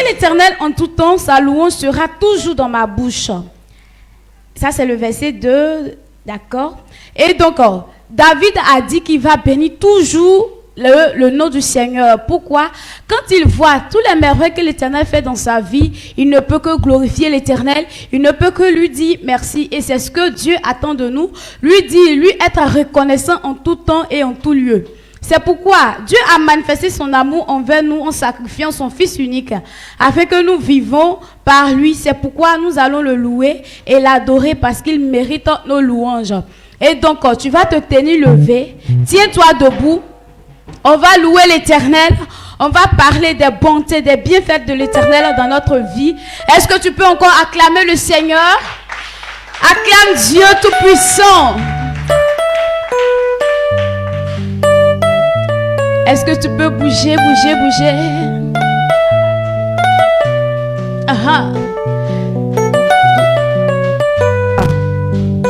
l'Éternel en tout temps, sa louange sera toujours dans ma bouche. Ça, c'est le verset 2, d'accord? Et donc, David a dit qu'il va bénir toujours le nom du Seigneur. Pourquoi? Quand il voit tous les merveilles que l'Éternel fait dans sa vie, il ne peut que glorifier l'Éternel, il ne peut que lui dire merci. Et c'est ce que Dieu attend de nous, lui être reconnaissant en tout temps et en tout lieu. C'est pourquoi Dieu a manifesté son amour envers nous en sacrifiant son Fils unique, afin que nous vivons par lui. C'est pourquoi nous allons le louer et l'adorer, parce qu'il mérite nos louanges. Et donc, tu vas te tenir levé, tiens-toi debout, on va louer l'Éternel, on va parler des bontés, des bienfaits de l'Éternel dans notre vie. Est-ce que tu peux encore acclamer le Seigneur? Acclame Dieu Tout-Puissant. Est-ce que tu peux bouger? Ah.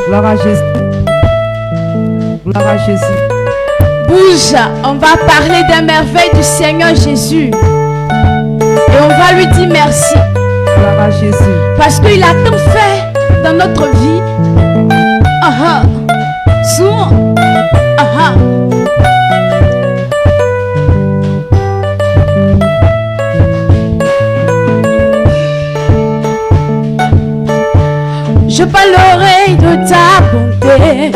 Gloire à Jésus. Gloire à Jésus. Bouge, on va parler des merveilles du Seigneur Jésus. Et on va lui dire merci. Gloire à Jésus. Parce qu'il a tant fait dans notre vie. Souvent. Je parlerai de ta bonté,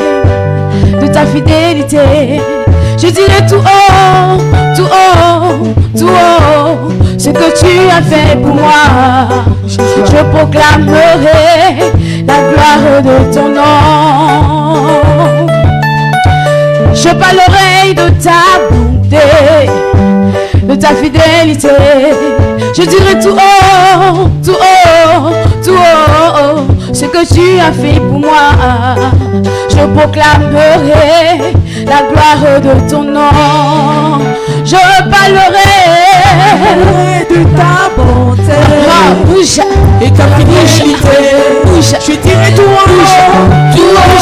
de ta fidélité. Je dirai tout haut, tout haut, tout haut, ce que tu as fait pour moi. Je proclamerai la gloire de ton nom. Je parlerai de ta bonté, de ta fidélité. Je dirai tout haut, tout haut, tout haut, ce que tu as fait pour moi. Je proclamerai la gloire de ton nom. Je parlerai de ta bonté bouge et ta fidélité. Bouge. Je dirai tout haut, tout haut,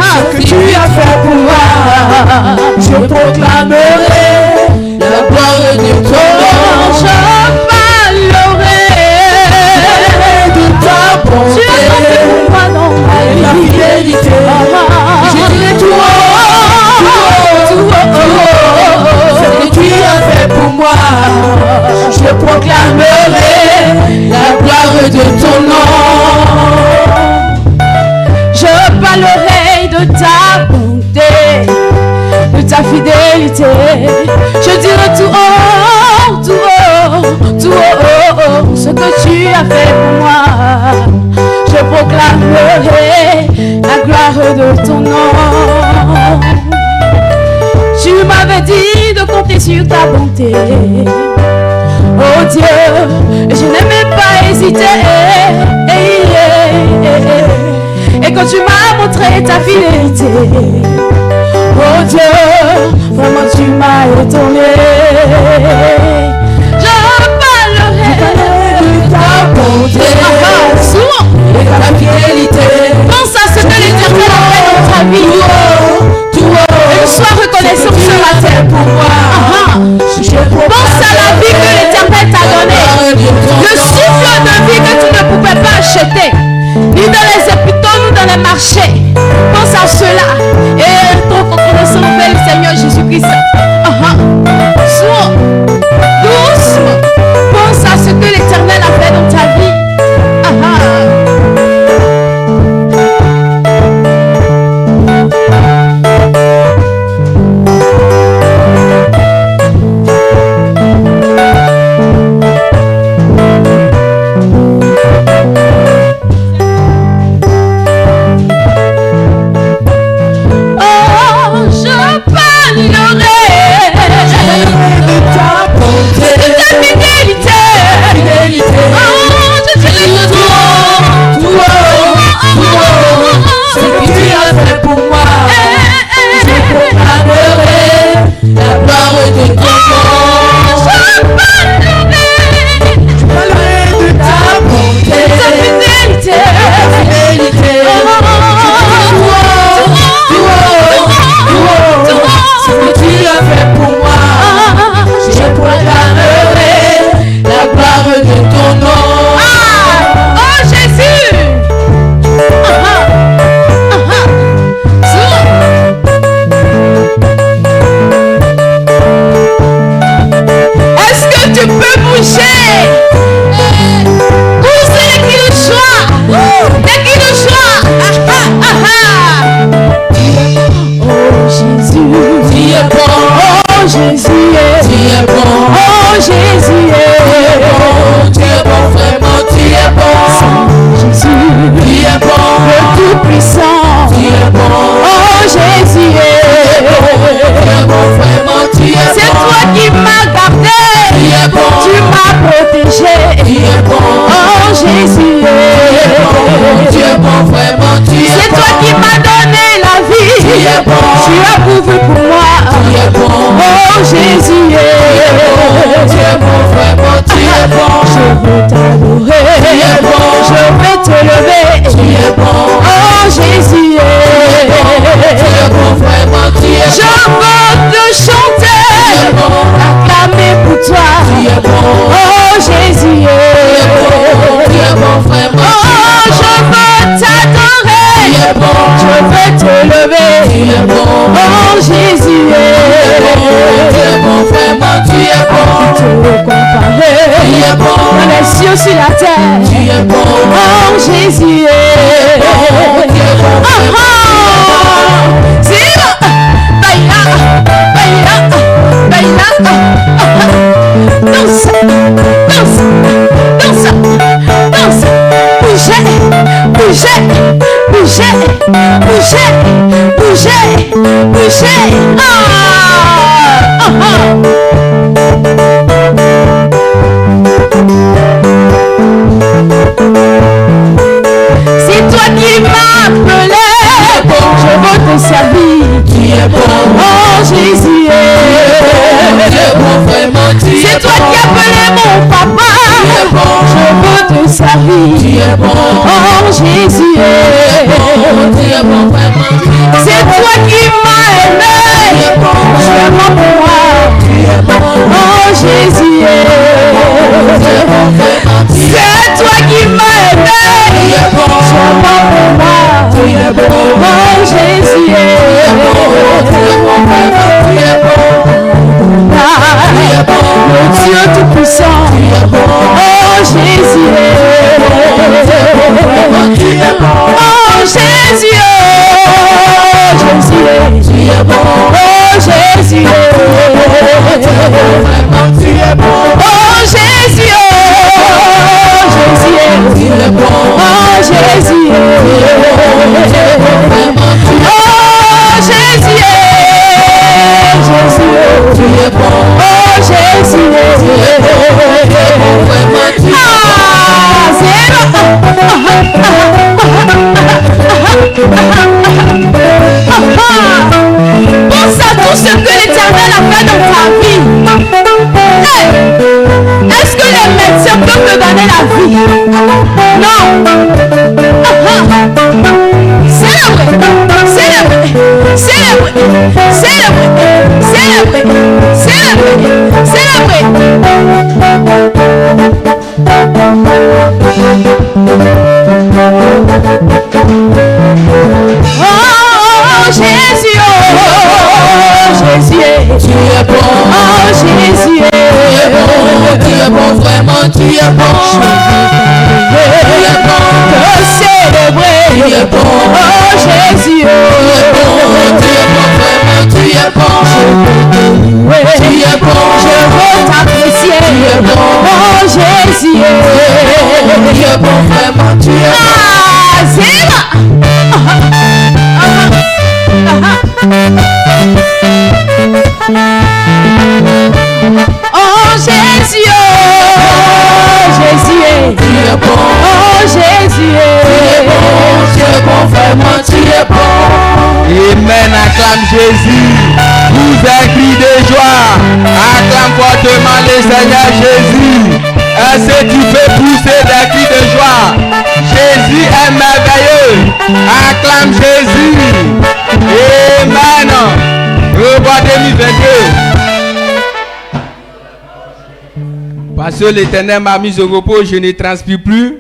ce que tu as fait pour moi. Je proclamerai la gloire de ton nom. Je parlerai de ta bonté et ta fidélité. Je dirai tout haut, ce que tu as fait pour moi. Je proclamerai la gloire de ton nom. Je parlerai de ta bonté, de ta fidélité. Je dirai tout haut, tout haut, tout haut, ce que tu as fait pour moi. Je proclamerai la gloire de ton nom. Tu m'avais dit de compter sur ta bonté, oh Dieu, et je n'ai même pas hésité. Et quand tu m'as montré ta fidélité, oh Dieu, vraiment tu m'as étonné. Je parlerai de ta bonté et ta fidélité. Pense à ce que l'Éternel a fait dans ta vie. Et sois reconnaissant ce matin pour moi. Pense à la vie que l'Éternel t'a donnée. Le souffle de vie que tu ne pouvais pas acheter, ni dans les hôpitaux, ni dans les marchés. Pense à cela et trop reconnaissant envers le Seigneur Jésus-Christ. Sois doucement. Pense à ce que l'Éternel a fait dans ta vie. Jésus est. Tu es bon. Oh Jésus est bon. Tu es bon, vraiment, tu es bon. Jésus, Tu es bon. le Tout-Puissant. Tu es bon. Oh Jésus est. Tu es bon, vraiment, tu es bon. C'est toi qui m'as gardé. Tu es bon. Tu m'as protégé. Tu es bon. Oh Jésus est. Tu es bon, vraiment, tu es bon. C'est toi qui m'as donné la vie. Tu es bon. Tu as pourvu pour moi. Tu es bon. Oh Jésus est. Tu es bon, vraiment, tu es bon. Je veux t'adorer. Tu es bon. Je vais te lever. Tu es bon. Oh Jésus est. Tu es bon, vraiment, tu es Je bon. veux te chanter. Tu es bon. Acclamer pour toi. Tu es bon. Oh Jésus est. Tu es bon, vraiment, Oh, je veux t'adorer. tu es bon. Je veux te lever. Tu es bon. Oh Jésus Tu est. es bon, vraiment, tu es bon. Te comparer. Tu es bon. Dans les cieux sur la terre. Tu es bon. Oh Jésus est. Danse, danse, danse, danse, bougez, bougez, bougez, bougez, bougez, bougez. C'est toi qui m'as appelé. Je veux te servir. Tu es bon. Oh Jésus Tu es est. bon, vraiment, tu es bon. C'est toi qui as appelé mon papa. Tu es bon. Je veux te servir. Tu es bon. Oh Jésus est. Tu es bon, vraiment, tu es bon. C'est toi qui m'as aimé. Tu es bon. Tu es mon roi. Tu es bon. Oh Jésus Tu es est. bon, vraiment, tu es bon. C'est toi qui m'as aimé. Tu es bon. Tu es mon roi. Tu es bon. Oh Jésus Tu es bon, vraiment, tu es bon. est. Le Dieu Tout-Puissant. Oh Jésus est. Tu es bon. Oh Jésus est. Jésus est. Tu es bon. Oh Jésus est. Vraiment, tu es bon. Oh Jésus est. Jésus est. Tu es bon. Oh Jésus est. Vraiment, tu es bon. Oh Jésus est. Jésus est. Tu es bon. Oh Jésus est. Vraiment, tu es bon. Ah, pense à tout ce que l'Éternel a fait dans ta vie. Hey, est-ce que les médecins peuvent me donner la vie? Non. Célébrez, célébrez, célébrez, célébrez, célébrez, célébrez, Oh Jésus, oh Jésus, Tu es bon. oh Jésus, Tu es bon. Tu es bon, vraiment, tu es bon. Tu es bon. te célébrer, Tu es bon. oh Jésus, Tu es bon, vraiment, tu es bon. Tu es bon. je veux t'apprécier, Tu es bon. oh Jésus, Tu es bon, vraiment, tu es bon. ah c'est oh Jésus, Jésus, Tu es bon. oh Jésus, Tu es bon, vraiment, tu es bon. Amen, acclame Jésus. Vous un cri de joie. Acclame fortement le Seigneur Jésus. Est-ce que tu peux pousser des cris de joie? Jésus est merveilleux. Acclame Jésus. Amen. Revoir 2022. Parce que l'Éternel m'a mis au repos, je ne transpire plus.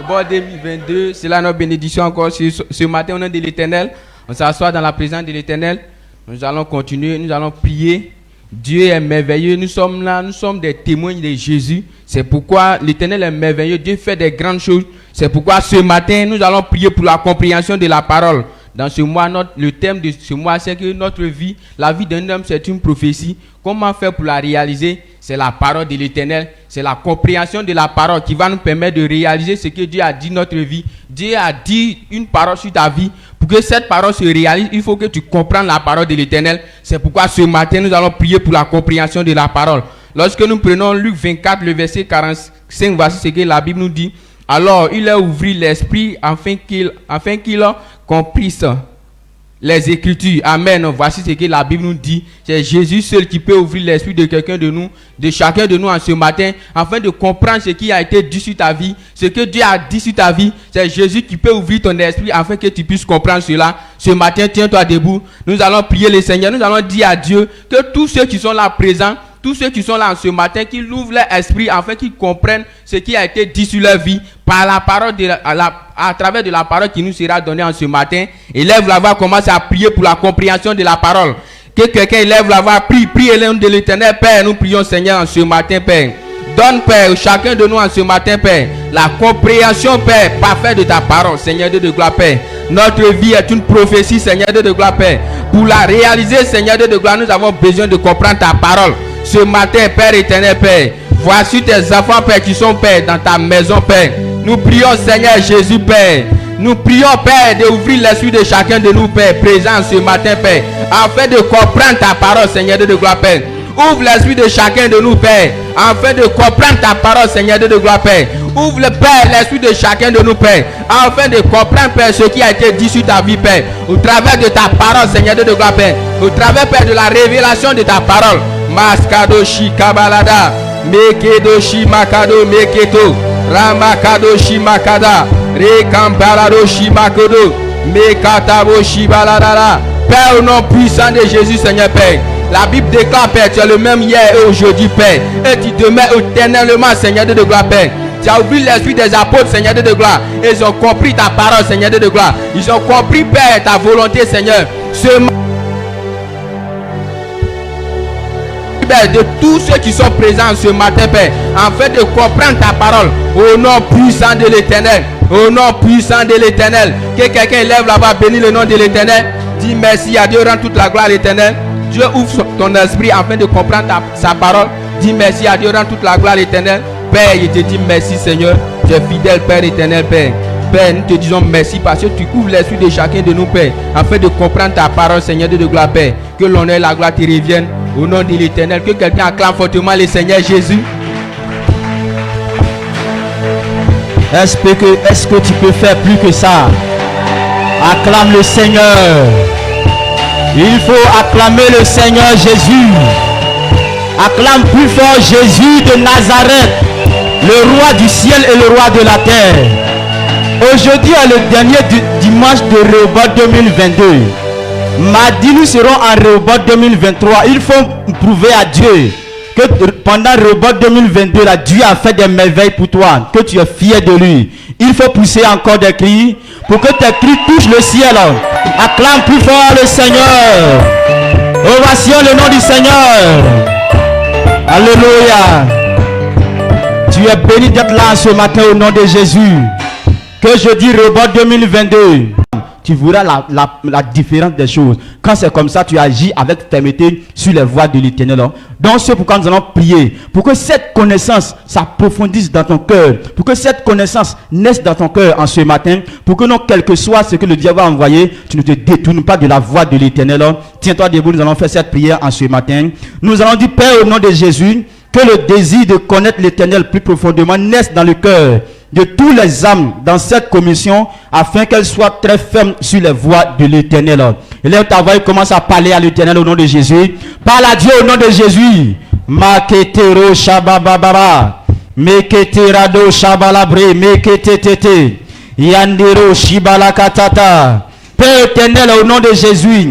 Bon 2022, c'est là notre bénédiction encore ce matin au nom de l'Éternel. On s'assoit dans la présence de l'Éternel. Nous allons continuer, nous allons prier. Dieu est merveilleux, nous sommes là, nous sommes des témoins de Jésus. C'est pourquoi l'Éternel est merveilleux, Dieu fait des grandes choses. C'est pourquoi ce matin, nous allons prier pour la compréhension de la parole. Dans ce mois, le thème de ce mois, c'est que notre vie, la vie d'un homme, c'est une prophétie. Comment faire pour la réaliser? C'est la parole de l'Éternel. C'est la compréhension de la parole qui va nous permettre de réaliser ce que Dieu a dit notre vie. Dieu a dit une parole sur ta vie. Pour que cette parole se réalise, il faut que tu comprennes la parole de l'Éternel. C'est pourquoi ce matin, nous allons prier pour la compréhension de la parole. Lorsque nous prenons Luc 24, le verset 45, voici ce que la Bible nous dit. Alors, il a ouvert l'esprit afin qu'il comprisse les Écritures. Amen. Voici ce que la Bible nous dit. C'est Jésus seul qui peut ouvrir l'esprit de quelqu'un de nous, de chacun de nous en ce matin, afin de comprendre ce qui a été dit sur ta vie, ce que Dieu a dit sur ta vie. C'est Jésus qui peut ouvrir ton esprit afin que tu puisses comprendre cela. Ce matin, tiens-toi debout. Nous allons prier le Seigneur. Nous allons dire à Dieu que tous ceux qui sont là présents, tous ceux qui sont là ce matin, qu'ils ouvrent leur esprit afin qu'ils comprennent ce qui a été dit sur leur vie par la parole à travers de la parole qui nous sera donnée en ce matin. Élève la voix, commence à prier pour la compréhension de la parole. Que quelqu'un élève la voix, prie le nom de l'Éternel. Père, nous prions Seigneur en ce matin, Père. Donne, Père, chacun de nous en ce matin, Père, la compréhension, Père, parfaite de ta parole, Seigneur Dieu de gloire, Père. Notre vie est une prophétie, Seigneur Dieu de gloire, Père. Pour la réaliser, Seigneur Dieu de gloire, nous avons besoin de comprendre ta parole. Ce matin, Père éternel, Père, voici tes enfants, Père, qui sont, Père, dans ta maison, Père. Nous prions, Seigneur Jésus, Père. Nous prions, Père, d'ouvrir l'esprit de chacun de nous, Père, présent ce matin, Père, afin de comprendre ta parole, Seigneur Dieu de gloire, Père. Ouvre l'esprit de chacun de nous, Père, afin de comprendre ta parole, Seigneur Dieu de gloire, Père. Ouvre le Père, l'esprit de chacun de nous, Père, afin de comprendre, Père, ce qui a été dit sur ta vie, Père, au travers de ta parole, Seigneur Dieu de gloire, Père, au travers, Père, de la révélation de ta parole. Maskadoshi Kabalada, Mekedoshi Makado Meketo, Ramakadoshi Makada, Rekambaladoshi Makodo, Mekataboshi Baladara. Père, au nom puissant de Jésus, Seigneur Père. La Bible déclare, Père, tu es le même hier et aujourd'hui, Père. Et tu demeures éternellement, Seigneur de gloire, Père. Tu as ouvert l'esprit des apôtres, Seigneur de gloire. Et ils ont compris ta parole, Seigneur de gloire. Ils ont compris, Père, ta volonté, Seigneur. De tous ceux qui sont présents ce matin, Père, afin de comprendre ta parole. Au nom puissant de l'Éternel. Au nom puissant de l'Éternel. Que quelqu'un lève là-bas, bénit le nom de l'Éternel. Dis merci à Dieu, rends toute la gloire à l'Éternel. Dieu ouvre ton esprit afin de comprendre sa parole. Dis merci à Dieu, rends toute la gloire à l'Éternel. Père, je te dis merci, Seigneur. Tu es fidèle, Père éternel, Père. Père, nous te disons merci parce que tu ouvres l'esprit de chacun de nous, Père, afin de comprendre ta parole, Seigneur de gloire, Père. Que l'honneur et la gloire te reviennent au nom de l'Éternel. Que quelqu'un acclame fortement le Seigneur Jésus. Est-ce que tu peux faire plus que ça? Acclame le Seigneur. Il faut acclamer le Seigneur Jésus. Acclame plus fort Jésus de Nazareth, le roi du ciel et le roi de la terre. Aujourd'hui est le dernier dimanche de Rehoboth 2022. Mardi, nous serons en Rehoboth 2023. Il faut prouver à Dieu que pendant Rehoboth 2022, là, Dieu a fait des merveilles pour toi, que tu es fier de lui. Il faut pousser encore des cris pour que tes cris touchent le ciel. Acclame plus fort le Seigneur. Ovation le nom du Seigneur. Alléluia. Tu es béni d'être là ce matin au nom de Jésus. Que je dis Rehoboth 2022. Tu verras la différence des choses. Quand c'est comme ça, tu agis avec fermeté sur les voies de l'Éternel. Donc c'est pourquoi nous allons prier. Pour que cette connaissance s'approfondisse dans ton cœur. Pour que cette connaissance naisse dans ton cœur en ce matin. Pour que non, quel que soit ce que le diable va envoyer, tu ne te détournes pas de la voie de l'Éternel. Tiens-toi debout, nous allons faire cette prière en ce matin. Nous allons dire, Père, au nom de Jésus, que le désir de connaître l'Éternel plus profondément naisse dans le cœur de tous les âmes dans cette commission, afin qu'elles soient très fermes sur les voies de l'Éternel. Et là, ta voix commence à parler à l'Éternel au nom de Jésus. Parle à Dieu au nom de Jésus. Maketero shabababa, meketerado shabalabre, meketetete, yandero shibalakatata. Père éternel, au nom de Jésus,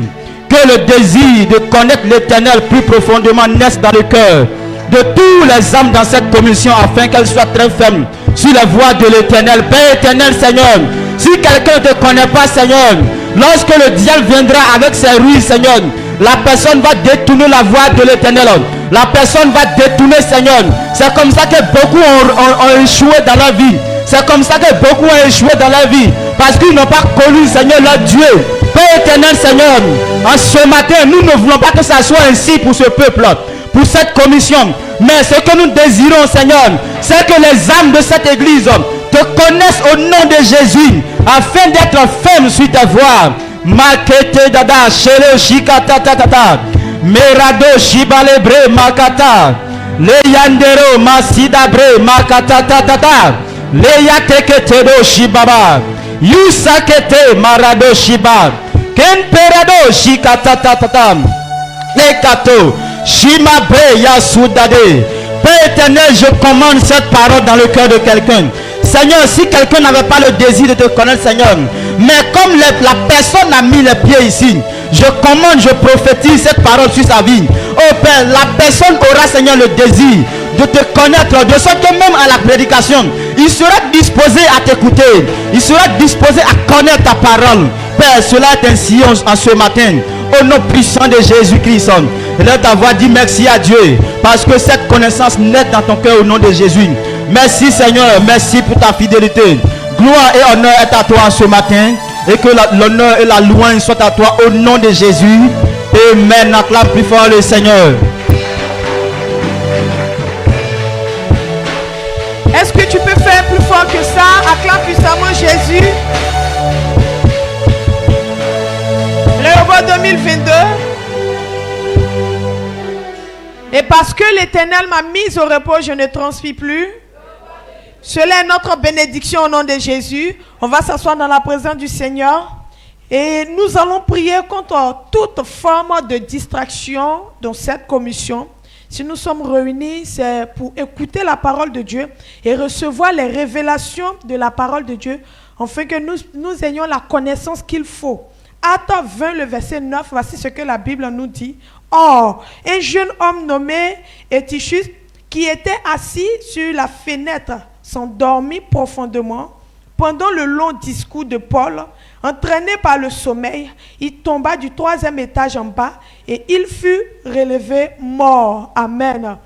que le désir de connaître l'Éternel plus profondément naisse dans le cœur de tous les âmes dans cette commission, afin qu'elles soient très fermes sur la voie de l'Éternel. Père éternel, Seigneur, si quelqu'un ne te connaît pas, Seigneur, lorsque le diable viendra avec ses ruses, Seigneur, la personne va détourner la voie de l'Éternel. La personne va détourner, Seigneur. C'est comme ça que beaucoup ont échoué dans la vie. C'est comme ça que beaucoup ont échoué dans la vie. Parce qu'ils n'ont pas connu, Seigneur, leur Dieu. Père éternel, Seigneur, en ce matin, nous ne voulons pas que ça soit ainsi pour ce peuple, pour cette commission. Mais ce que nous désirons, Seigneur, c'est que les âmes de cette église te connaissent au nom de Jésus, afin d'être fermes sur ta voie. Makete dada, shele shikata tata, merado shibalebre makata, le yandero masidabre makata tata, le yateketedo shibaba, yusakete marado shiba, kenperado shikata tata, le kato shimabre yasudade. Père éternel, je commande cette parole dans le cœur de quelqu'un. Seigneur, si quelqu'un n'avait pas le désir de te connaître, Seigneur, mais comme la personne a mis les pieds ici, je commande, je prophétise cette parole sur sa vie. Oh Père, la personne aura, Seigneur, le désir de te connaître, de sorte que même à la prédication, il sera disposé à t'écouter, il sera disposé à connaître ta parole. Père, cela est ainsi en ce matin, au nom puissant de Jésus-Christ. Et là, ta voix dit merci à Dieu, parce que cette connaissance naît dans ton cœur au nom de Jésus. Merci Seigneur, merci pour ta fidélité. Gloire et honneur est à toi en ce matin, et que l'honneur et la louange soient à toi au nom de Jésus. Amen. Acclame plus fort le Seigneur. Est-ce que tu peux faire plus fort que ça? Acclame puissamment Jésus. Rehoboth 2022. Et parce que l'Éternel m'a mis au repos, je ne transpire plus. Cela est notre bénédiction au nom de Jésus. On va s'asseoir dans la présence du Seigneur. Et nous allons prier contre toute forme de distraction dans cette commission. Si nous sommes réunis, c'est pour écouter la parole de Dieu et recevoir les révélations de la parole de Dieu, afin que nous ayons la connaissance qu'il faut. Acte 20, le verset 9, voici ce que la Bible nous dit. Or, un jeune homme nommé Eutychus, qui était assis sur la fenêtre, s'endormit profondément. Pendant le long discours de Paul, entraîné par le sommeil, il tomba du 3e étage en bas et il fut relevé mort. Amen.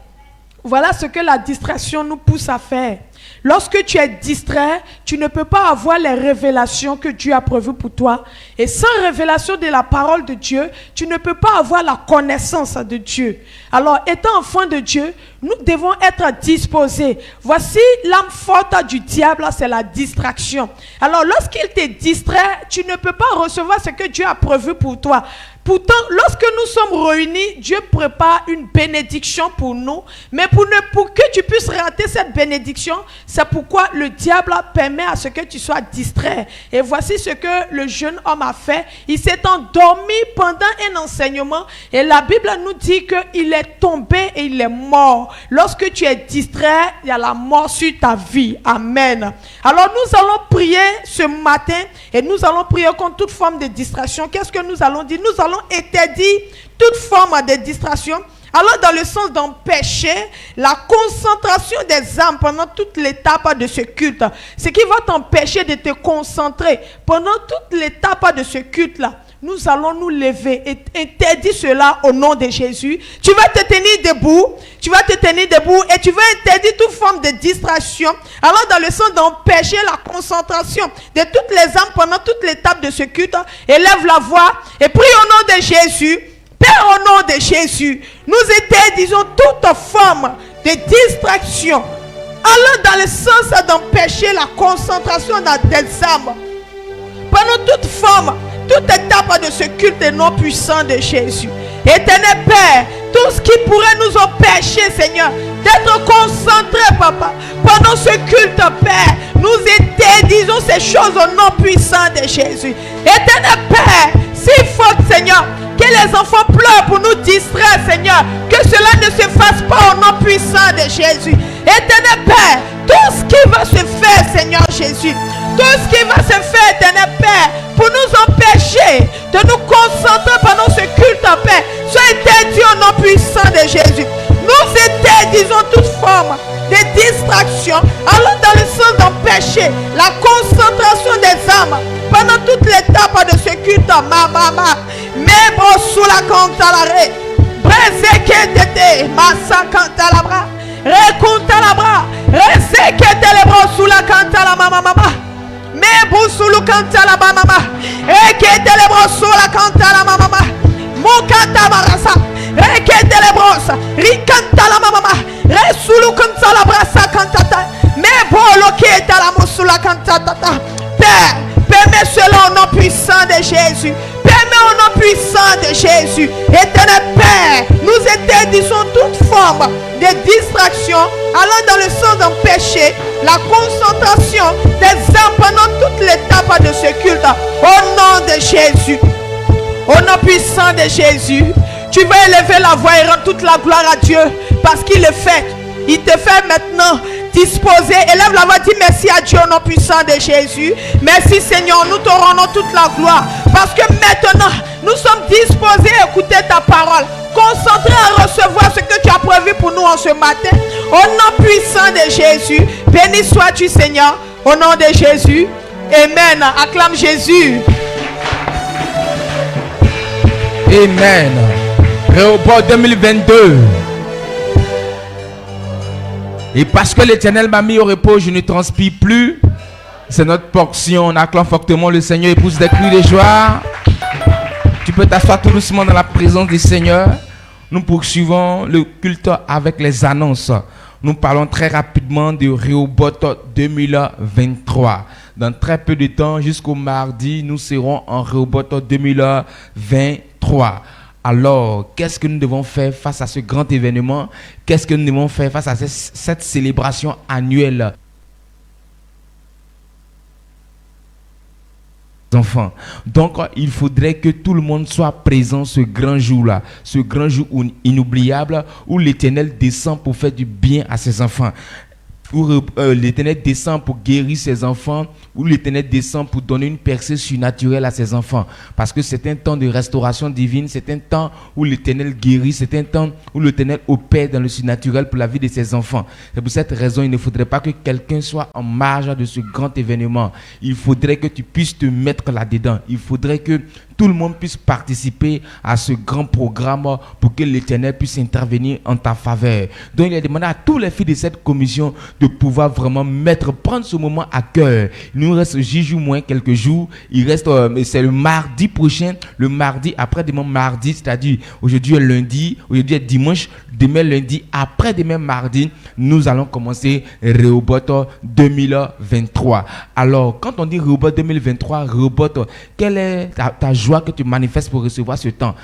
Voilà ce que la distraction nous pousse à faire. Lorsque tu es distrait, tu ne peux pas avoir les révélations que Dieu a prévues pour toi. Et sans révélation de la parole de Dieu, tu ne peux pas avoir la connaissance de Dieu. Alors, étant enfant de Dieu, nous devons être disposés. Voici l'âme forte du diable, c'est la distraction. Alors, lorsqu'il te distrait, tu ne peux pas recevoir ce que Dieu a prévu pour toi. Pourtant, lorsque nous sommes réunis, Dieu prépare une bénédiction pour nous. Mais pour que tu puisses rater cette bénédiction, c'est pourquoi le diable permet à ce que tu sois distrait. Et voici ce que le jeune homme a fait. Il s'est endormi pendant un enseignement. Et la Bible nous dit qu'il est tombé et il est mort. Lorsque tu es distrait, il y a la mort sur ta vie. Amen. Alors nous allons prier ce matin et nous allons prier contre toute forme de distraction. Qu'est-ce que nous allons dire? Nous allons interdire toute forme de distraction. Alors dans le sens d'empêcher la concentration des âmes pendant toute l'étape de ce culte. Ce qui va t'empêcher de te concentrer pendant toute l'étape de ce culte-là. Nous allons nous lever et interdire cela au nom de Jésus. Tu vas te tenir debout. Tu vas te tenir debout et tu vas interdire toute forme de distraction. Alors dans le sens d'empêcher la concentration de toutes les âmes pendant toute l'étape de ce culte, élève la voix et prie au nom de Jésus. Père, au nom de Jésus, nous interdisons toute forme de distraction. Alors dans le sens d'empêcher la concentration des âmes pendant toute forme, toute étape de ce culte est non puissant de Jésus. Éternel Père, tout ce qui pourrait nous empêcher, Seigneur, d'être concentrés, Papa, pendant ce culte, Père, nous interdisons ces choses au nom puissant de Jésus. Éternel Père, s'il faut, Seigneur, que les enfants pleurent pour nous distraire, Seigneur, que cela ne se fasse pas au nom puissant de Jésus. Éternel Père, tout ce qui va se faire, Seigneur Jésus, tout ce qui va se faire, Éternel Père, pour nous empêcher de nous concentrer pendant ce culte, Père, soit interdit au nom puissant de Jésus. Nous interdisons toute forme de distraction, allant dans le sens d'empêcher la concentration des âmes pendant toute l'étape de ce culte. Mama, mais sous la cantalare, Brezekete, Massa cantalabra, Recontalabra, Resekete les bras sous la cantala mama. Mais Bousoulou cantala mama, Ekete les bras Mosula canta la mama. Mokata marasa. Rekete le brosa. Rikanta la mama. Resulu canta la brasa cantata. Me bolo keta la mosula cantata. Père, permets cela au nom puissant de Jésus. Permets au nom puissant de Jésus. Éternel Père, nous interdisons toute forme de distraction allant dans le sens d'un péché, la concentration des âmes pendant toute l'étape de ce culte. Au nom de Jésus, au nom puissant de Jésus, tu vas élever la voix et rendre toute la gloire à Dieu parce qu'il est fait. Il te fait maintenant disposer. Élève la voix, dis merci à Dieu au nom puissant de Jésus. Merci Seigneur, nous te rendons toute la gloire parce que maintenant nous sommes disposés à écouter ta parole, concentrés à recevoir ce que tu as prévu pour nous en ce matin. Au nom puissant de Jésus, béni sois-tu Seigneur, au nom de Jésus. Amen. Acclame Jésus. Amen. Rehoboth 2022. Et parce que l'Éternel m'a mis au repos, je ne transpire plus. C'est notre portion. On acclame fortement le Seigneur et pousse des cris de joie. Tu peux t'asseoir tout doucement dans la présence du Seigneur. Nous poursuivons le culte avec les annonces. Nous parlons très rapidement de Rehoboth 2023. Dans très peu de temps, jusqu'au mardi, nous serons en Rehoboth 2023. Alors, qu'est-ce que nous devons faire face à ce grand événement? Qu'est-ce que nous devons faire face à cette célébration annuelle? Enfants. Donc, il faudrait que tout le monde soit présent ce grand jour-là, ce grand jour inoubliable où l'Éternel descend pour faire du bien à ses enfants. Où l'Éternel descend pour guérir ses enfants, où l'Éternel descend pour donner une percée surnaturelle à ses enfants. Parce que c'est un temps de restauration divine, c'est un temps où l'Éternel guérit, c'est un temps où l'Éternel opère dans le surnaturel pour la vie de ses enfants. C'est pour cette raison, il ne faudrait pas que quelqu'un soit en marge de ce grand événement. Il faudrait que tu puisses te mettre là-dedans. Il faudrait que tout le monde puisse participer à ce grand programme pour que l'Éternel puisse intervenir en ta faveur. Donc il a demandé à tous les filles de cette commission de pouvoir vraiment prendre ce moment à cœur. Il nous reste moins quelques jours. Il reste, c'est le mardi prochain, le mardi après-demain mardi, c'est-à-dire aujourd'hui est lundi, aujourd'hui est dimanche, demain lundi, après-demain mardi, nous allons commencer Rehoboth 2023. Alors, quand on dit Rehoboth 2023, Rehoboth, quelle est ta joie que tu manifestes pour recevoir ce temps?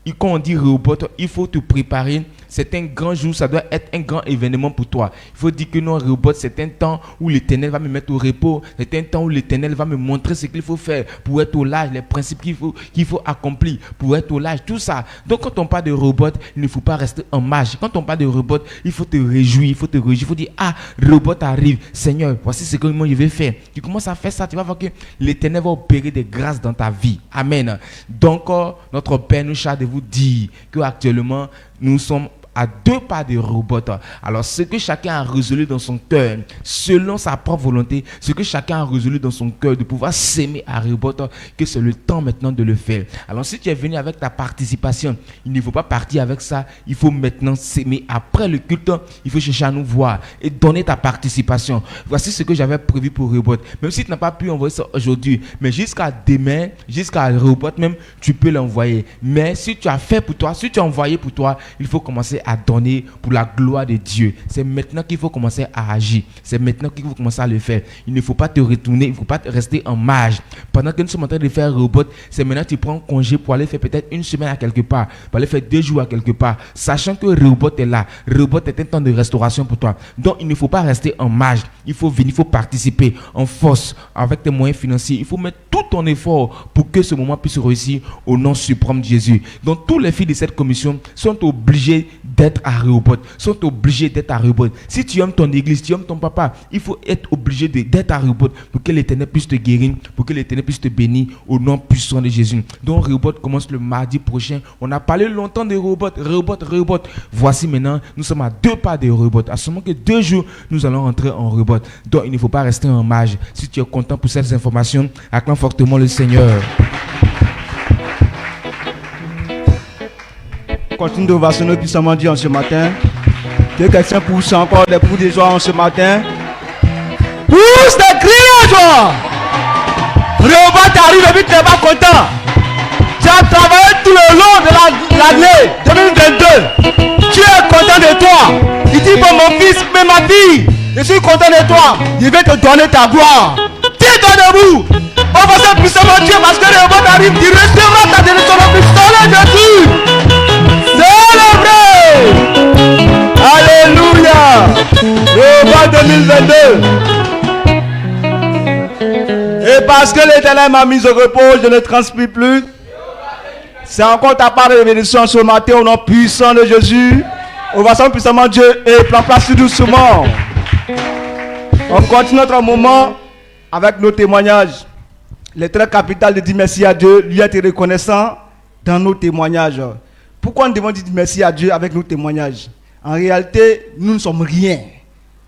Et quand on dit Rehoboth, il faut te préparer. C'est un grand jour, ça doit être un grand événement pour toi. Il faut dire que non, Rehoboth, c'est un temps où l'Éternel va me mettre au repos. C'est un temps où l'Éternel va me montrer ce qu'il faut faire pour être au large, les principes qu'il faut accomplir pour être au large, tout ça. Donc quand on parle de Rehoboth, il ne faut pas rester en marge. Quand on parle de Rehoboth, il faut te réjouir, il faut dire, ah, Rehoboth arrive. Seigneur, voici ce que moi je vais faire. Tu commences à faire ça, tu vas voir que l'Éternel va opérer des grâces dans ta vie. Amen. Donc notre Père nous charge de vous dire qu'actuellement, nous sommes à 2 pas de Rehoboth. Alors, ce que chacun a résolu dans son cœur, selon sa propre volonté, ce que chacun a résolu dans son cœur, de pouvoir s'aimer à Rehoboth, que c'est le temps maintenant de le faire. Alors, si tu es venu avec ta participation, il ne faut pas partir avec ça. Il faut maintenant s'aimer. Après le culte, il faut chercher à nous voir et donner ta participation. Voici ce que j'avais prévu pour Rehoboth. Même si tu n'as pas pu envoyer ça aujourd'hui, mais jusqu'à demain, jusqu'à Rehoboth même, tu peux l'envoyer. Mais si tu as fait pour toi, si tu as envoyé pour toi, il faut commencer à donner pour la gloire de Dieu. C'est maintenant qu'il faut commencer à agir. C'est maintenant qu'il faut commencer à le faire. Il ne faut pas te retourner, il ne faut pas rester en marge. Pendant que nous sommes en train de faire Rehoboth, c'est maintenant que tu prends congé pour aller faire peut-être une semaine à quelque part, pour aller faire 2 jours à quelque part, sachant que Rehoboth est là. Rehoboth est un temps de restauration pour toi. Donc il ne faut pas rester en marge. Il faut venir, il faut participer en force, avec tes moyens financiers. Il faut mettre tout ton effort pour que ce moment puisse réussir au nom suprême de Jésus. Donc tous les filles de cette commission sont obligées d'être à Rehoboth, sont obligés d'être à Rehoboth. Si tu aimes ton église, tu aimes ton papa, il faut être obligé d'être à Rehoboth pour que l'Éternel puisse te guérir, pour que l'Éternel puisse te bénir au nom puissant de Jésus. Donc Rehoboth commence le mardi prochain. On a parlé longtemps de Rehoboth. Voici maintenant, nous sommes à 2 pas de Rehoboth. À seulement que 2 jours, nous allons rentrer en Rehoboth. Donc il ne faut pas rester en marge. Si tu es content pour ces informations, acclame fortement le Seigneur. Continue d'ovationner puissamment Dieu en ce matin. Que quelqu'un pousse encore des coups de joie en ce matin. Pousse des cris de joie. Rehoboth arrive et puis tu n'es pas content. as travaillé tout le long de l'année 2022. Dieu est content de toi. Il dit, bon mon fils, mais ma fille, je suis content de toi. Je vais te donner ta gloire. Tiens-toi debout. On va se puissamment Dieu parce que le roi arrive. Tu recevras ta délivrance au pistolet de Dieu. Célébrez. Alléluia. Le roi 2022. Et parce que l'Éternel m'a mis au repos, je ne transpire plus. C'est encore ta part de bénédiction ce matin au nom puissant de Jésus. On va s'en puissamment Dieu et prends place tout doucement. On continue notre moment avec nos témoignages. Le très capital de dire merci à Dieu, lui être reconnaissant dans nos témoignages. Pourquoi nous devons dire merci à Dieu avec nos témoignages? En réalité, nous ne sommes rien.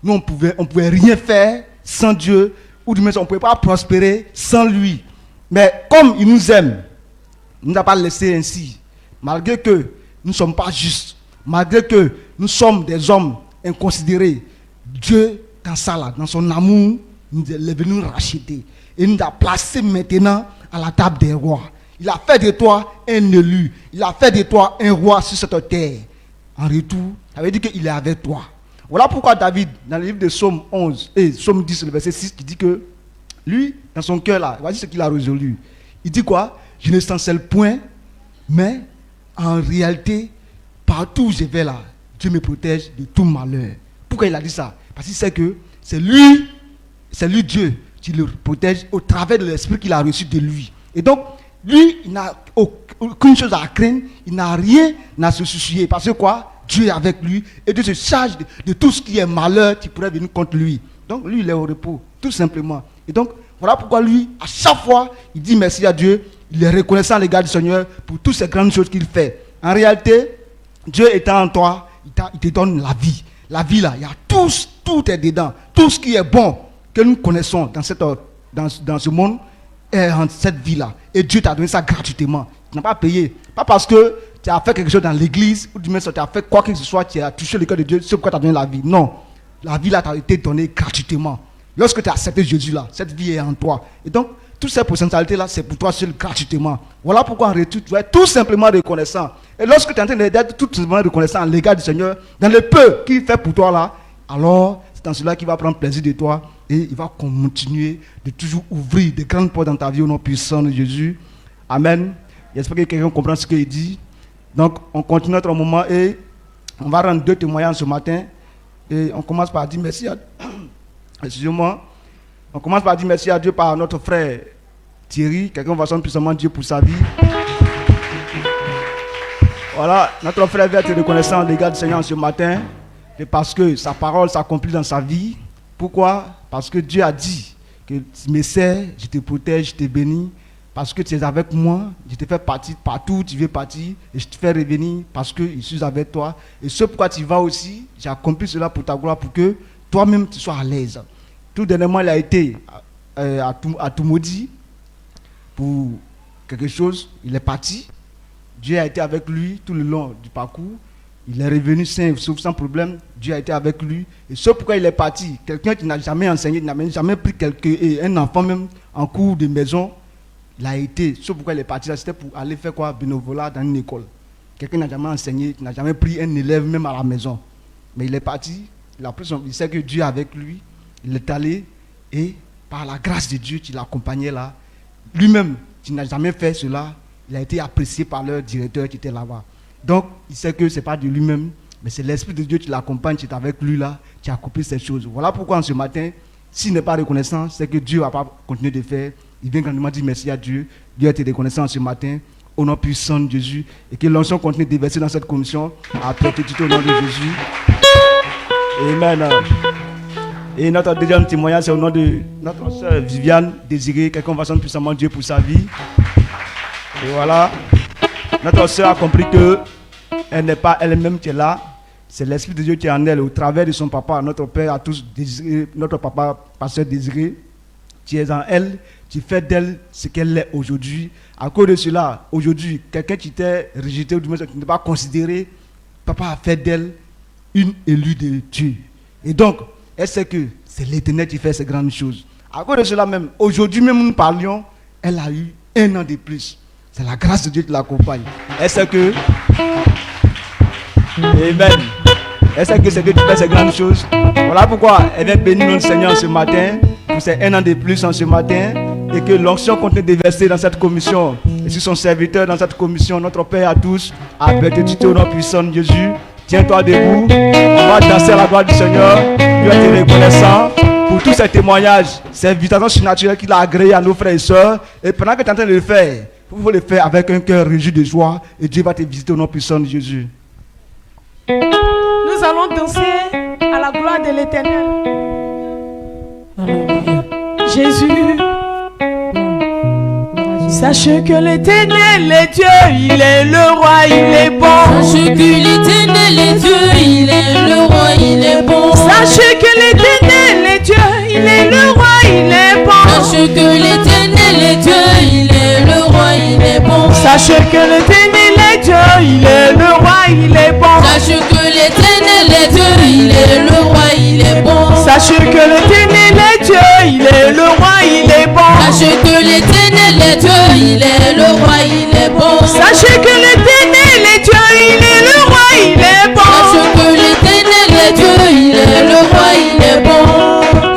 Nous, on pouvait rien faire sans Dieu, ou du moins on ne pouvait pas prospérer sans lui. Mais comme il nous aime, il ne nous a pas laissé ainsi. Malgré que nous ne sommes pas justes, malgré que nous sommes des hommes inconsidérés, Dieu, dans ça là, dans son amour, il est venu nous racheter. Et nous a placés maintenant à la table des rois. Il a fait de toi un élu. Il a fait de toi un roi sur cette terre. En retour, ça veut dire qu'il est avec toi. Voilà pourquoi David, dans le livre de Psaume 11, et Psaume 10, le verset 6, qui dit que lui, dans son cœur là, voici ce qu'il a résolu. Il dit quoi? Je ne chancelle point, mais en réalité, partout où je vais là, Dieu me protège de tout malheur. Pourquoi il a dit ça? Parce qu'il sait que c'est lui Dieu qui le protège au travers de l'esprit qu'il a reçu de lui. Et donc, lui, il n'a aucune chose à craindre, il n'a rien à se soucier. Parce que quoi? Dieu est avec lui et Dieu se charge de tout ce qui est malheur qui pourrait venir contre lui. Donc, lui, il est au repos, tout simplement. Et donc, voilà pourquoi lui, à chaque fois, il dit merci à Dieu, il est reconnaissant à l'égard du Seigneur pour toutes ces grandes choses qu'il fait. En réalité, Dieu étant en toi, il te donne la vie. La vie là, il y a tout est dedans. Tout ce qui est bon que nous connaissons dans ce monde est en cette vie-là. Et Dieu t'a donné ça gratuitement. Tu n'as pas payé. Pas parce que tu as fait quelque chose dans l'église, ou du moins tu as fait quoi que ce soit, tu as touché le cœur de Dieu, c'est pourquoi tu as donné la vie. Non. La vie là t'a été donnée gratuitement. Lorsque tu as accepté Jésus là, cette vie est en toi. Et donc, toutes ces potentialités là, c'est pour toi seul gratuitement. Voilà pourquoi en retour, tu dois être tout simplement reconnaissant. Et lorsque tu es en train d'être tout simplement reconnaissant à l'égard du Seigneur, dans le peu qu'il fait pour toi là, alors c'est dans cela qu'il va prendre plaisir de toi et il va continuer de toujours ouvrir de grandes portes dans ta vie au nom puissant de Jésus. Amen. J'espère que quelqu'un comprend ce qu'il dit. Donc, on continue notre moment et on va rendre 2 témoignages ce matin. Et on commence par dire merci à... Excusez-moi. On commence par dire merci à Dieu par notre frère Thierry. Quelqu'un va sonner puissamment Dieu pour sa vie. Voilà, notre frère va être reconnaissant à l'égard du Seigneur ce matin. Et parce que sa parole s'accomplit dans sa vie. Pourquoi? Parce que Dieu a dit que tu me sers, je te protège, je te bénis. Parce que tu es avec moi, je te fais partir partout où tu veux partir. Et je te fais revenir parce que je suis avec toi. Et ce pourquoi tu vas aussi, j'ai accompli cela pour ta gloire, pour que toi-même tu sois à l'aise. Tout dernièrement, il a été à Toumoudi pour quelque chose. Il est parti. Dieu a été avec lui tout le long du parcours. Il est revenu sain, sauf sans problème. Dieu a été avec lui. Et ce pourquoi il est parti. Quelqu'un qui n'a jamais enseigné, qui n'a jamais pris un enfant même en cours de maison, il a été. Ce pourquoi il est parti, c'était pour aller faire quoi? Bénévolat dans une école. Quelqu'un qui n'a jamais enseigné, qui n'a jamais pris un élève même à la maison. Mais il est parti. Il sait que Dieu est avec lui. Il est allé et par la grâce de Dieu qui l'accompagnait là, lui-même qui n'a jamais fait cela, il a été apprécié par leur directeur qui était là-bas. Donc il sait que ce n'est pas de lui-même, mais c'est l'Esprit de Dieu qui l'accompagne, qui est avec lui là, qui a accompli ces choses. Voilà pourquoi en ce matin, s'il n'est pas reconnaissant, c'est que Dieu ne va pas continuer de faire. Il vient grandement dire merci à Dieu. Dieu a été reconnaissant ce matin au nom puissant de Jésus et que l'onction continue de déverser dans cette commission à perpétuité au nom de Jésus. Amen. Et notre deuxième témoignage, c'est au nom de notre soeur Viviane Désirée. Quelqu'un va chanter puissamment Dieu pour sa vie. Et voilà. Notre soeur a compris qu'elle n'est pas elle-même qui est là. C'est l'Esprit de Dieu qui est en elle. Au travers de son papa, notre père a tous désiré, notre papa, pasteur Désiré, qui est en elle, qui fait d'elle ce qu'elle est aujourd'hui. À cause de cela, aujourd'hui, quelqu'un qui t'est rejeté ou du moins qui n'est pas considéré, papa a fait d'elle une élue de Dieu. Et donc, elle sait que c'est l'Éternel qui fait ces grandes choses. À cause de cela même, aujourd'hui même nous parlions, elle a eu 1 an de plus. C'est la grâce de Dieu qui l'accompagne. Est-ce que... Amen. Est-ce que c'est Dieu qui fait ces grandes choses? Voilà pourquoi elle vient bénir notre Seigneur ce matin, pour ces 1 an de plus en ce matin, et que l'onction continue de verser dans cette commission. Et sur son serviteur dans cette commission, notre Père à tous, à perpétuité au nom puissant de Jésus. Tiens-toi debout, on va danser à la gloire du Seigneur. Dieu est reconnaissant pour tous ces témoignages, ces visitations surnaturelles qu'il a agréées à nos frères et sœurs. Et pendant que tu es en train de le faire, il faut le faire avec un cœur réjoui de joie, et Dieu va te visiter au nom puissant de Jésus. Nous allons danser à la gloire de l'Éternel. Jésus, sache que l'Éternel est Dieu, il est le roi, il est bon. Sache que l'Éternel est Dieu, il est le roi, il est bon. Sache que l'Éternel est Dieu, il est le roi, il est bon. Sache que l'Éternel est Dieu, il est le roi, il est bon. Sache que l'Éternel est Dieu, il est le roi, il est bon. Sache que l'Éternel est Dieu, il est le roi, il est bon. Sache que l'Éternel est Dieu, il est le roi, il est bon. Sache que l'Éternel est Dieu, il est le roi, il est bon. Sachez que l'Éternel est Dieu, il est le roi, il est bon. Sache que l'Éternel est Dieu, il est le roi, il est bon.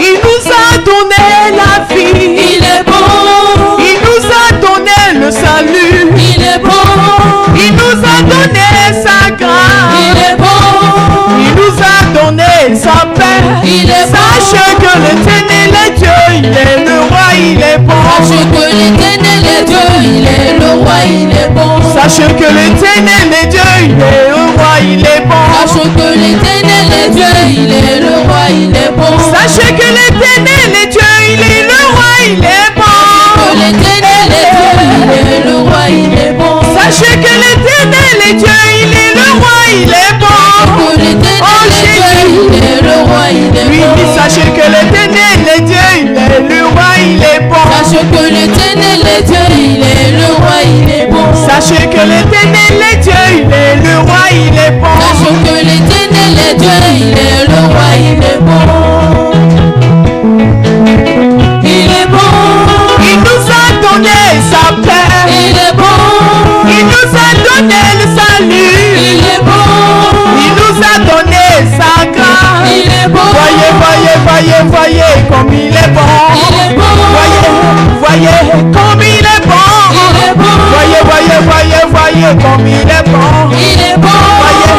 Il nous a donné la vie, Il est bon, il nous a donné le salut, il est bon, il nous a donné sa il grâce, est bon, il nous a donné sa paix. il est bon. Sachez que l'Éternel est Dieu, il est le roi, il est bon. Sache que l'Éternel est Dieu, il est le roi, il est bon. Sachez que l'Éternel est Dieu, il est le roi, il est bon. Sache que l'Éternel est Dieu, il est le roi, il est bon. Sachez que l'Éternel est Dieu, il est le roi, il est Que bon. l'Éternel est Dieu, il est le roi, il est bon. Sachez que l'Éternel est Dieu, il est le roi, il est bon. Que l'Éternel est Dieu, il est le roi, il est Lui bon. dit, sachez que l'Éternel est Dieu, il est le roi, il est bon. Sache que l'Éternel est Dieu, il est le roi, il est bon. Sachez que l'Éternel est Dieu, il est le roi, il est bon. Sache que l'Éternel est Dieu, il est le roi, il est bon. Il est bon, Il nous a donné sa paix, il est bon, il nous a donné le salut, il est bon, il nous a donné sa grâce. il est bon. Voyez, voyez, voyez, voyez comme il est bon. Il est bon. Voyez, voyez comme il est bon. Il est bon. Voyez, voyez, voyez, voyez comme il est bon. Il est bon. Voyez,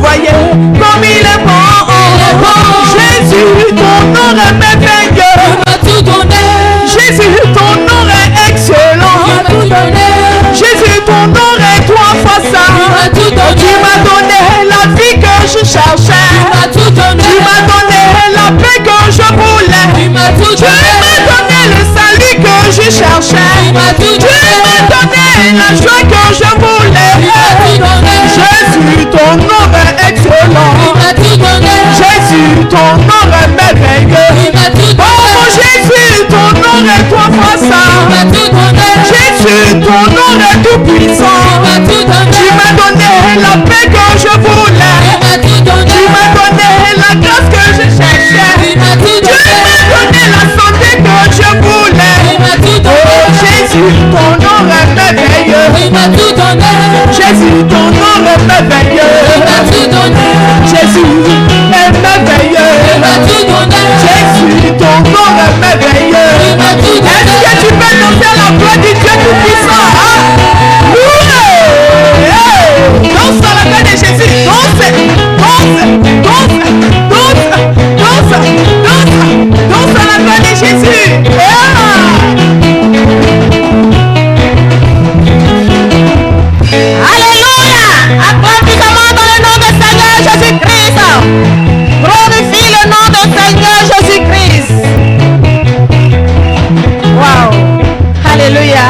voyez comme il est bon. Il est bon. Jésus, ton nom est merveilleux. Tu m'as tout donné. Jésus, ton nom est excellent. Tu m'as tout donné. Jésus, ton nom est toi face à. Tu m'as tout donné. Tu m'as donné la vie que je cherchais. Tu m'as tout donné. Tu m'as donné la paix que je voulais. Tu m'as tout Tu donné. m'as donné le salut que je cherchais. Tu m'as tout Tu donné. m'as donné la joie que je voulais. Tu m'as tout donné. Jésus, ton nom est excellent. Tu m'as tout donné. Jésus, ton nom est merveilleux. Tu m'as tout Oh donné. mon Jésus, ton nom est toi Tu face m'as tout donné. Jésus, ton nom est tout Tu puissant. m'as tout donné. Tu m'as donné la paix que je Tu voulais. m'as tout donné. Tu m'as donné la grâce que je cherchais. Tu m'as tout Tu donné. m'as donné la santé que je voulais. Tu m'as tout donné. Oh Jésus, ton nom est merveilleux. Tu m'as tout donné. Jésus, ton nom est merveilleux. Tu m'as tout donné. Jésus est merveilleux. Tu m'as tout donné. Jésus, ton nom est merveilleux. Tu m'as tout donné. Est-ce que tu peux danser la gloire du Dieu Tout-Puissant? Danse à la gloire de Jésus. Danse, danse, danse, danse, danse, danse, danse à la gloire de Jésus. Alléluia. Acclame puissamment dans le nom du Seigneur Jésus-Christ. Glorifie le nom du Seigneur Jésus-Christ. Wow. Alléluia.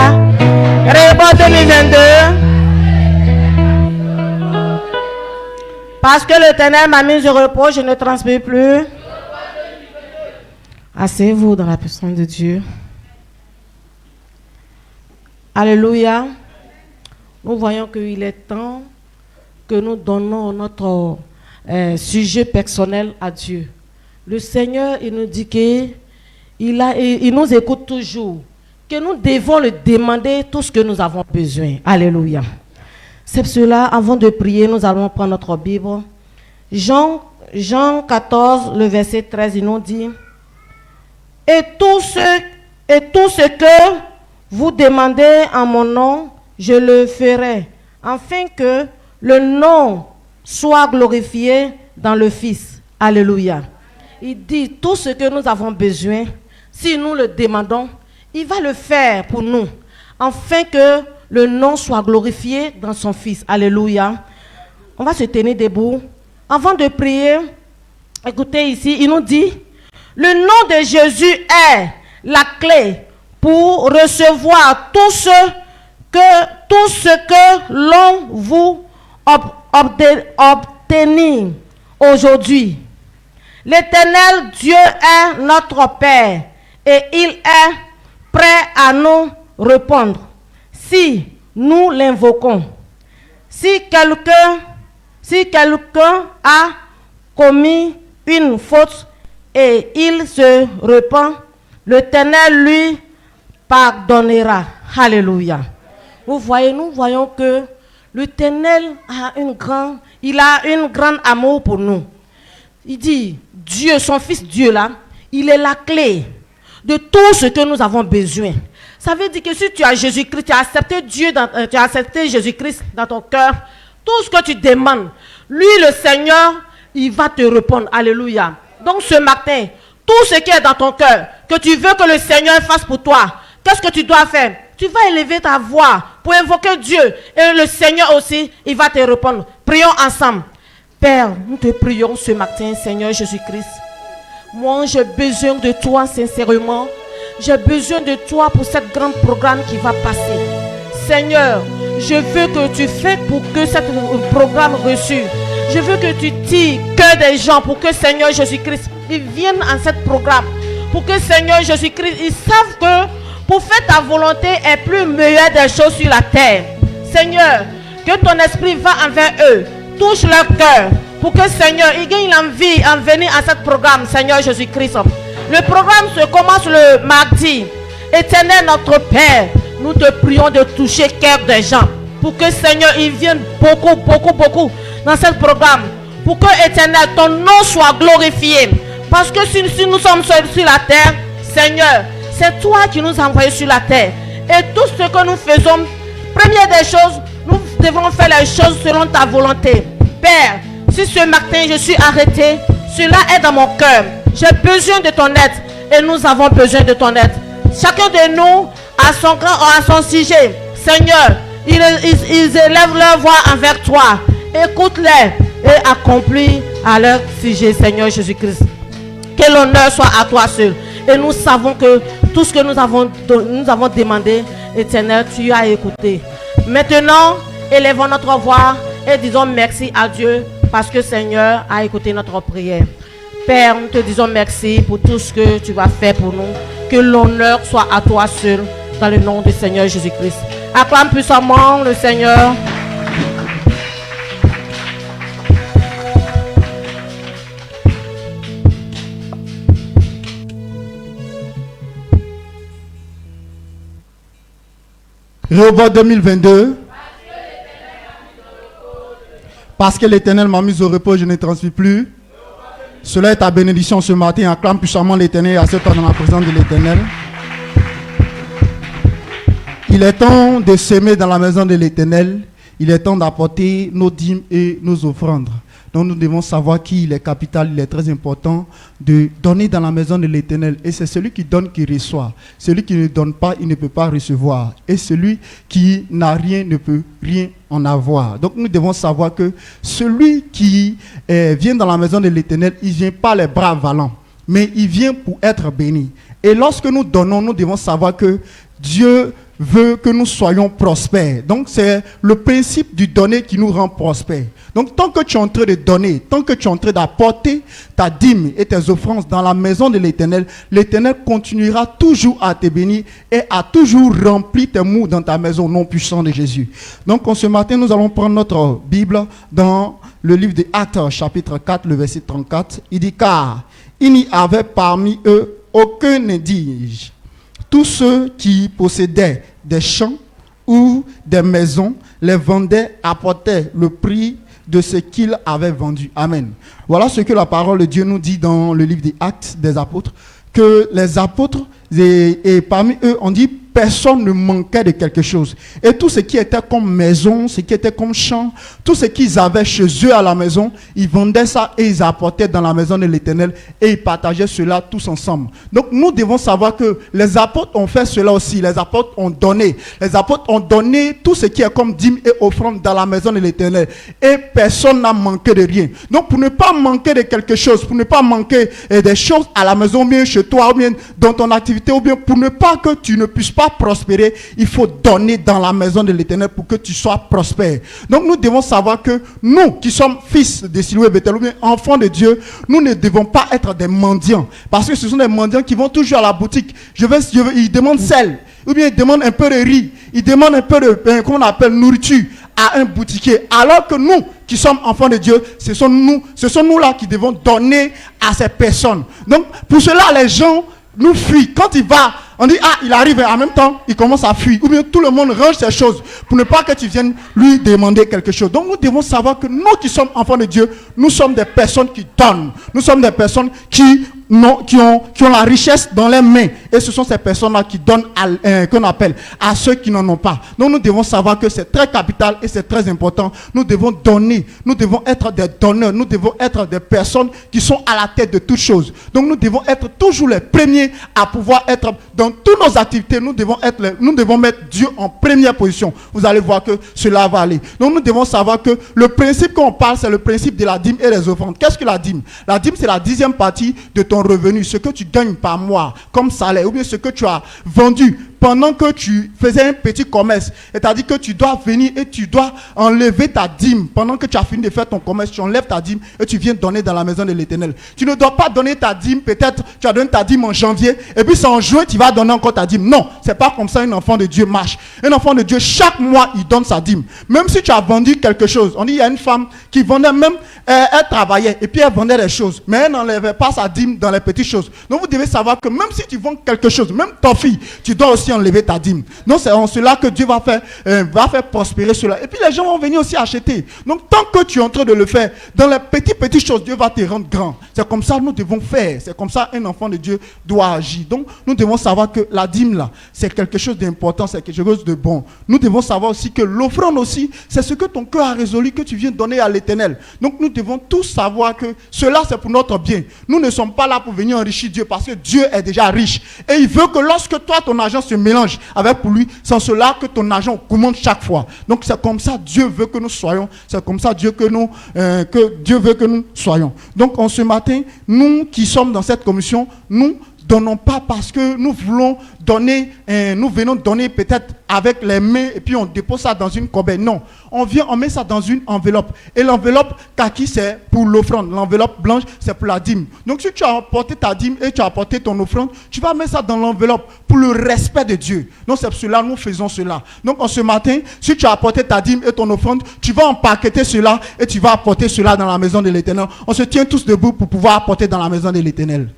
Rébord 2022. Parce que l'Éternel m'a mis au repos, je ne transpire plus. Asseyez-vous dans la personne de Dieu. Alléluia. Nous voyons qu'il est temps que nous donnons notre sujet personnel à Dieu. Le Seigneur, il nous dit qu'il nous écoute toujours. que nous devons le demander tout ce que nous avons besoin. Alléluia. C'est cela, avant de prier, nous allons prendre notre Bible. Jean 14, le verset 13, il nous dit, et tout ce que vous demandez en mon nom, je le ferai, afin que le nom soit glorifié dans le Fils. Alléluia. Il dit, tout ce que nous avons besoin, si nous le demandons, il va le faire pour nous, afin que le nom soit glorifié dans son Fils. Alléluia. On va se tenir debout. Avant de prier, écoutez ici, il nous dit, le nom de Jésus est la clé pour recevoir tout ce que l'on vous obtenir aujourd'hui. L'Éternel Dieu est notre Père et il est prêt à nous répondre si nous l'invoquons. Si quelqu'un a commis une faute et il se repent, l'Éternel lui pardonnera. Alléluia. Vous voyez, nous voyons que l'Éternel a un grand amour pour nous. Il dit, Dieu, son Fils Dieu là, il est la clé de tout ce que nous avons besoin. Ça veut dire que si tu as Jésus-Christ, tu as accepté Jésus-Christ dans ton cœur, tout ce que tu demandes, lui le Seigneur, il va te répondre. Alléluia. Donc ce matin, tout ce qui est dans ton cœur, que tu veux que le Seigneur fasse pour toi, qu'est-ce que tu dois faire? Tu vas élever ta voix pour invoquer Dieu. Et le Seigneur aussi, il va te répondre. Prions ensemble. Père, nous te prions ce matin, Seigneur Jésus-Christ. Moi, j'ai besoin de toi sincèrement. J'ai besoin de toi pour ce grand programme qui va passer. Seigneur, je veux que tu fasses pour que ce programme reçu. Je veux que tu tires que des gens pour que Seigneur Jésus-Christ, ils viennent en ce programme. Pour que Seigneur Jésus-Christ, ils savent que pour faire ta volonté est plus meilleure des choses sur la terre. Seigneur, que ton esprit va envers eux, touche leur cœur, pour que Seigneur, ils gagnent l'envie en venir à ce programme, Seigneur Jésus-Christ. Le programme se commence le mardi. Éternel notre Père, nous te prions de toucher le cœur des gens, pour que Seigneur, ils viennent beaucoup dans ce programme, pour que Éternel, ton nom soit glorifié. Parce que si nous sommes sur la terre, Seigneur, c'est toi qui nous as envoyés sur la terre. Et tout ce que nous faisons, première des choses, nous devons faire les choses selon ta volonté. Père, si ce matin je suis arrêté, cela est dans mon cœur. J'ai besoin de ton aide et nous avons besoin de ton aide. Chacun de nous a son sujet. Seigneur, ils élèvent leur voix envers toi. Écoute-les et accomplis à leur sujet, Seigneur Jésus-Christ. Que l'honneur soit à toi seul. Et nous savons que tout ce que nous avons demandé, Éternel, tu as écouté. Maintenant, élevons notre voix et disons merci à Dieu parce que Seigneur a écouté notre prière. Père, nous te disons merci pour tout ce que tu vas faire pour nous. Que l'honneur soit à toi seul dans le nom du Seigneur Jésus-Christ. Acclame puissamment le Seigneur. Rehoboth 2022. Parce que l'Éternel m'a mis au repos, je ne transmets plus. Cela est ta bénédiction ce matin. Acclame puissamment l'Éternel et assieds-toi dans la présence de l'Éternel. Il est temps de s'aimer dans la maison de l'Éternel. Il est temps d'apporter nos dîmes et nos offrandes. Donc nous devons savoir qu'il est capital, il est très important de donner dans la maison de l'Éternel. Et c'est celui qui donne qui reçoit. Celui qui ne donne pas, il ne peut pas recevoir. Et celui qui n'a rien ne peut rien en avoir. Donc nous devons savoir que celui qui vient dans la maison de l'Éternel, il ne vient pas les bras vallants, mais il vient pour être béni. Et lorsque nous donnons, nous devons savoir que Dieu veut que nous soyons prospères. Donc c'est le principe du donner qui nous rend prospères. Donc tant que tu es en train de donner, tant que tu es en train d'apporter ta dîme et tes offrandes dans la maison de l'Éternel, l'Éternel continuera toujours à te bénir et à toujours remplir tes mous dans ta maison, au nom puissant de Jésus. Donc ce matin, nous allons prendre notre Bible dans le livre des Actes, chapitre 4, le verset 34. Il dit, car il n'y avait parmi eux aucun, dis-je, tous ceux qui possédaient des champs ou des maisons les vendaient, apportaient le prix de ce qu'ils avaient vendu. Amen. Voilà ce que la parole de Dieu nous dit dans le livre des Actes des Apôtres, que les apôtres, et parmi eux, on dit personne ne manquait de quelque chose. Et tout ce qui était comme maison, ce qui était comme champ, tout ce qu'ils avaient chez eux à la maison, ils vendaient ça et ils apportaient dans la maison de l'Éternel et ils partageaient cela tous ensemble. Donc nous devons savoir que les apôtres ont fait cela aussi. Les apôtres ont donné. Les apôtres ont donné tout ce qui est comme dîme et offrande dans la maison de l'Éternel. Et personne n'a manqué de rien. Donc pour ne pas manquer de quelque chose, pour ne pas manquer des choses à la maison, ou bien chez toi, ou bien dans ton activité, ou bien pour ne pas que tu ne puisses pas prospérer, il faut donner dans la maison de l'Éternel pour que tu sois prospère. Donc nous devons savoir que nous qui sommes fils de Siloué Bethel, ou bien enfants de Dieu, nous ne devons pas être des mendiants, parce que ce sont des mendiants qui vont toujours à la boutique. Ils demandent sel, ou bien ils demandent un peu de riz, ils demandent un peu de, comment on appelle, nourriture à un boutiquier, alors que nous qui sommes enfants de Dieu, ce sont nous là qui devons donner à ces personnes. Donc pour cela les gens nous fuient. Quand il va, on dit, ah, il arrive, et en même temps, il commence à fuir. Ou bien tout le monde range ses choses pour ne pas que tu viennes lui demander quelque chose. Donc nous devons savoir que nous qui sommes enfants de Dieu, nous sommes des personnes qui donnent. Nous sommes des personnes qui ont la richesse dans les mains. Et ce sont ces personnes-là qui donnent, qu'on appelle, à ceux qui n'en ont pas. Donc nous devons savoir que c'est très capital et c'est très important. Nous devons donner. Nous devons être des donneurs. Nous devons être des personnes qui sont à la tête de toutes choses. Donc nous devons être toujours les premiers à pouvoir être dans toutes nos activités. Nous devons mettre Dieu en première position. Vous allez voir que cela va aller. Donc nous devons savoir que le principe qu'on parle, c'est le principe de la dîme et des offrandes. Qu'est-ce que la dîme? La dîme, c'est la 10e partie de ton revenu, ce que tu gagnes par mois comme salaire, ou bien ce que tu as vendu pendant que tu faisais un petit commerce. C'est-à-dire que tu dois venir et tu dois enlever ta dîme. Pendant que tu as fini de faire ton commerce, tu enlèves ta dîme et tu viens donner dans la maison de l'Éternel. Tu ne dois pas donner ta dîme, peut-être tu as donné ta dîme en janvier et puis c'est en juin tu vas donner encore ta dîme. Non, c'est pas comme ça un enfant de Dieu marche. Un enfant de Dieu, chaque mois, il donne sa dîme. Même si tu as vendu quelque chose. On dit, il y a une femme qui vendait même, elle travaillait et puis elle vendait des choses. Mais elle n'enlevait pas sa dîme dans les petites choses. Donc vous devez savoir que même si tu vends quelque chose, même ton fils, tu dois aussi enlever ta dîme. Donc c'est en cela que Dieu va faire prospérer cela. Et puis les gens vont venir aussi acheter. Donc tant que tu es en train de le faire, dans les petites choses, Dieu va te rendre grand. C'est comme ça que nous devons faire. C'est comme ça un enfant de Dieu doit agir. Donc nous devons savoir que la dîme là, c'est quelque chose d'important, c'est quelque chose de bon. Nous devons savoir aussi que l'offrande aussi, c'est ce que ton cœur a résolu que tu viens donner à l'Éternel. Donc nous devons tous savoir que cela c'est pour notre bien. Nous ne sommes pas là pour venir enrichir Dieu parce que Dieu est déjà riche. Et il veut que lorsque toi ton argent se mélange avec pour lui, c'est cela que ton argent augmente chaque fois. Donc c'est comme ça Dieu veut que nous soyons. C'est comme ça Dieu que Dieu veut que nous soyons. Donc en ce matin, nous qui sommes dans cette commission, nous donnons pas parce que nous voulons donner, nous venons donner peut-être avec les mains et puis on dépose ça dans une corbeille. Non, on met ça dans une enveloppe. Et l'enveloppe kaki c'est pour l'offrande. L'enveloppe blanche c'est pour la dîme. Donc si tu as apporté ta dîme et tu as apporté ton offrande, tu vas mettre ça dans l'enveloppe pour le respect de Dieu. Donc c'est pour cela nous faisons cela. Donc en ce matin, si tu as apporté ta dîme et ton offrande, tu vas empaqueter cela et tu vas apporter cela dans la maison de l'Éternel. On se tient tous debout pour pouvoir apporter dans la maison de l'Éternel.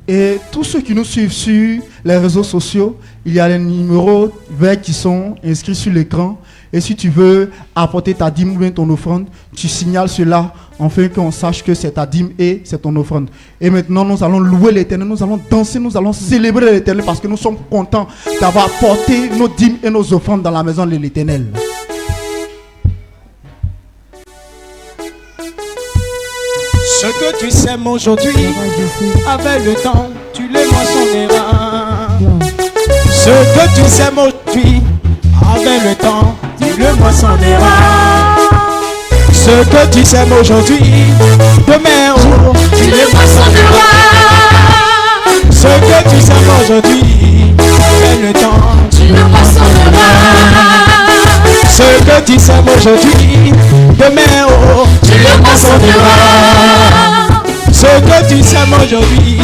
Et tous ceux qui nous suivent sur les réseaux sociaux, il y a les numéros verts qui sont inscrits sur l'écran. Et si tu veux apporter ta dîme ou bien ton offrande, tu signales cela afin qu'on sache que c'est ta dîme et c'est ton offrande. Et maintenant, nous allons louer l'Éternel, nous allons danser, nous allons célébrer l'Éternel parce que nous sommes contents d'avoir porté nos dîmes et nos offrandes dans la maison de l'Éternel. Ce que tu sèmes aujourd'hui, avec le temps, tu le moissonneras. Ce que tu sèmes aujourd'hui, avec le temps, tu le moissonneras. Ce que tu sèmes aujourd'hui, demain, oh, tu le moissonneras. Ce que tu sèmes aujourd'hui, avec le temps, tu le moissonneras. Ce que tu sèmes aujourd'hui, demain, oh, tu le moissonneras. Ce que tu sèmes aujourd'hui,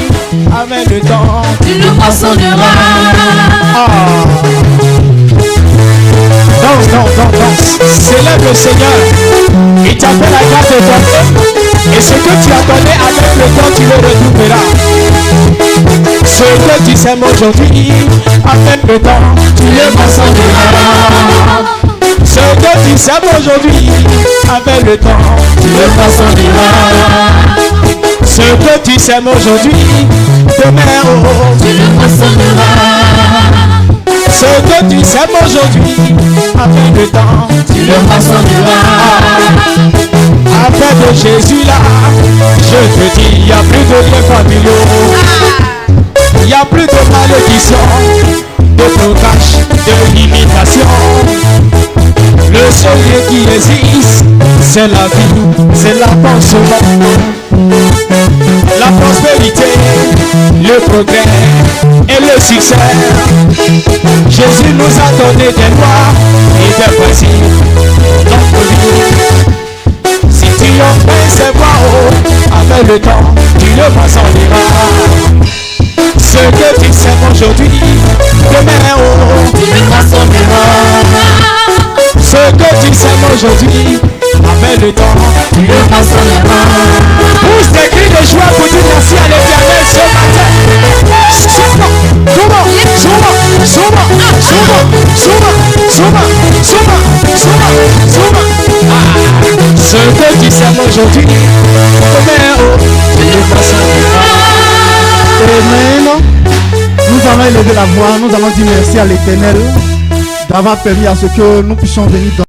avec le temps, tu le moissonneras. Danse. Célèbre le Seigneur. Il t'a fait la grâce de toi. Et ce que tu as donné avec le temps, tu le retrouveras. Ce que tu sèmes aujourd'hui, avec le temps, tu le moissonneras. Ce que tu sèmes aujourd'hui, avec le temps, tu le moissonneras. Ce que tu sèmes aujourd'hui, demain, oh, tu le moissonneras. Ce que tu sèmes aujourd'hui, avec le temps, tu le moissonneras. Après de Jésus là, je te dis, il n'y a plus de liens familiaux. Il n'y a plus de malédiction, de blocage, de limitation. Le seul lieu qui existe, c'est la vie, c'est l'avancement, la prospérité, le progrès et le succès. Jésus nous a donné des lois et des principes dans notre vie. Si tu obéis ses voies, avec le temps, tu le moissonneras. Ce que tu sèmes aujourd'hui, demain, oh, tu le moissonneras. Ce que tu sèmes aujourd'hui, avec le temps, tu le moissonneras. Pousse des cris de joie pour dire merci à l'Éternel ce matin. Ce que tu sèmes aujourd'hui, demain, oh, tu le moissonneras. Amen. Nous allons élever la voix, nous allons dire merci à l'Éternel d'avoir permis à ce que nous puissions venir dans